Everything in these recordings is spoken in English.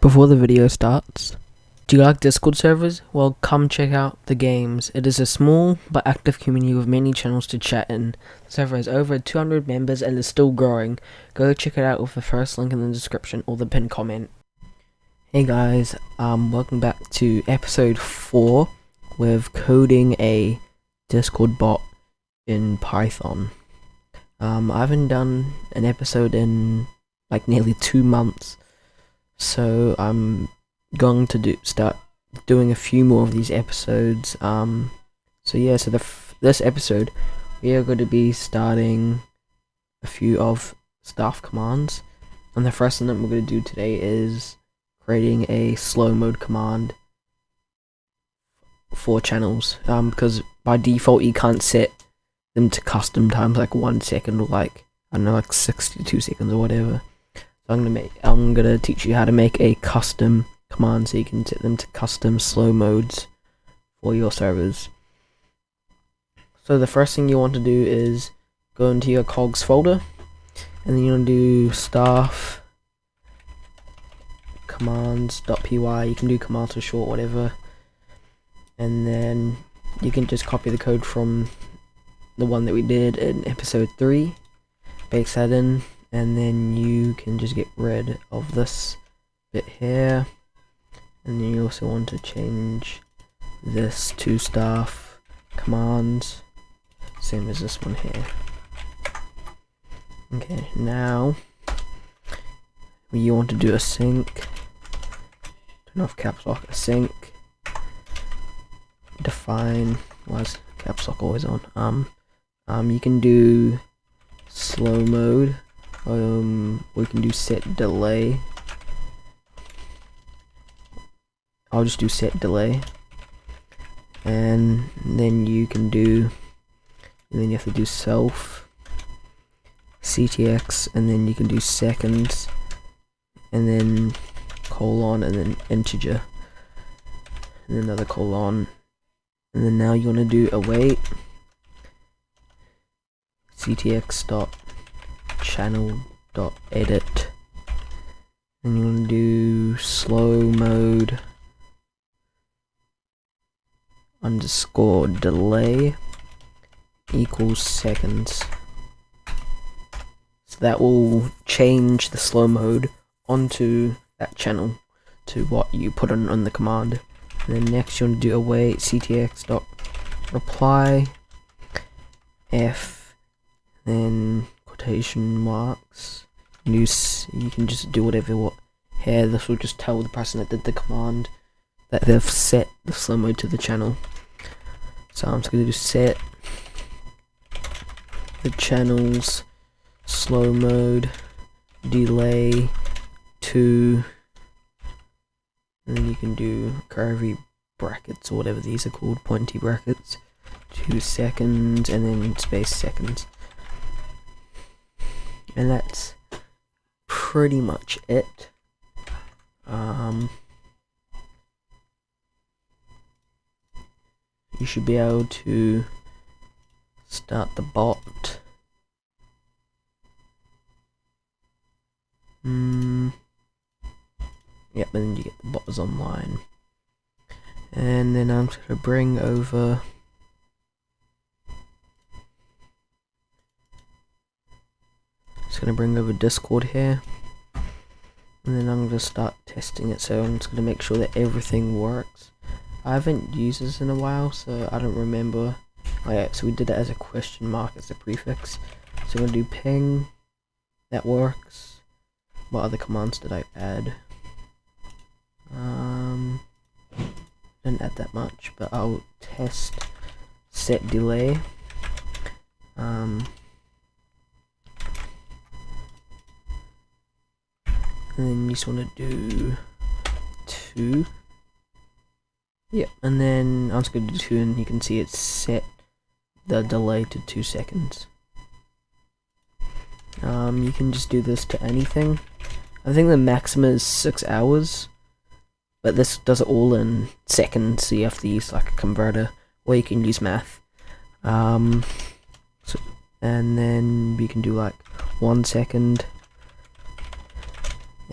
Before the video starts, do you like Discord servers? Well, come check out the games. It is a small but active community with many channels to chat in. The server has over 200 members and is still growing. Go check it out with the first link in the description or the pinned comment. Hey guys, welcome back to episode 4 with coding a Discord bot in Python. I haven't done an episode in like nearly 2 months. So I'm going to start doing a few more of these episodes. This episode we are going to be starting a few of staff commands, and the first thing that we're going to do today is creating a slow mode command for channels. Because by default you can't set them to custom times like 1 second or like 62 seconds or whatever. So I'm gonna teach you how to make a custom command so you can set them to custom slow modes for your servers. So the first thing you want to do is go into your cogs folder, and then you want to do staff commands.py. You can do commands for short, whatever, and then you can just copy the code from the one that we did in episode 3, paste that in. And then you can just get rid of this bit here, and then you also want to change this to staff commands, same as this one here. Okay, now you want to do a sync, turn off caps lock, sync, define, why is caps lock always on? You can do slow mode. We can do set delay. I'll just do set delay, and then you can do, and then you have to do self ctx, and then you can do seconds, and then colon, and then integer, and then another colon, and then now you want to do await ctx dot channel.edit, and you want to do slow mode underscore delay equals seconds. So that will change the slow mode onto that channel to what you put on the command. And then next you want to do await ctx dot reply f, then quotation marks, you can just do whatever here. This will just tell the person that did the command that they've set the slow mode to the channel. So I'm just going to do set the channel's slow mode delay to, and then you can do curvy brackets or whatever these are called, pointy brackets, 2 seconds, and then space seconds. And that's pretty much it. You should be able to start the bot. Yep, and then you get the bot is online. And then I'm just going to bring over Discord here, and then I'm going to start testing it. So I'm just going to make sure that everything works. I haven't used this in a while, so I don't remember. Oh yeah, so we did it as a question mark as a prefix. So I'm going to do ping, that works. What other commands did I add? Didn't add that much, but I'll test set delay. And then you just want to do 2. Yep, and then I'm just going to do 2, and you can see it's set the delay to 2 seconds. You can just do this to anything. I think the maximum is 6 hours, but this does it all in seconds, so you have to use like a converter, or you can use math. And then we can do like 1 second,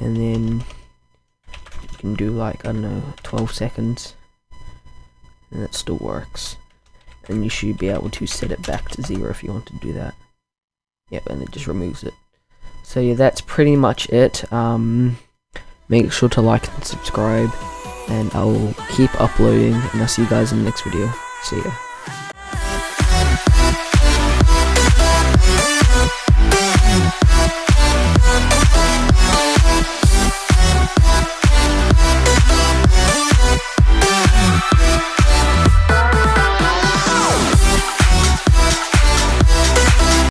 and then can do like, I don't know, 12 seconds, and it still works. And you should be able to set it back to 0 if you want to do that. Yep, and it just removes it. So yeah, that's pretty much it. Make sure to like and subscribe, and I'll keep uploading, and I'll see you guys in the next video. See ya.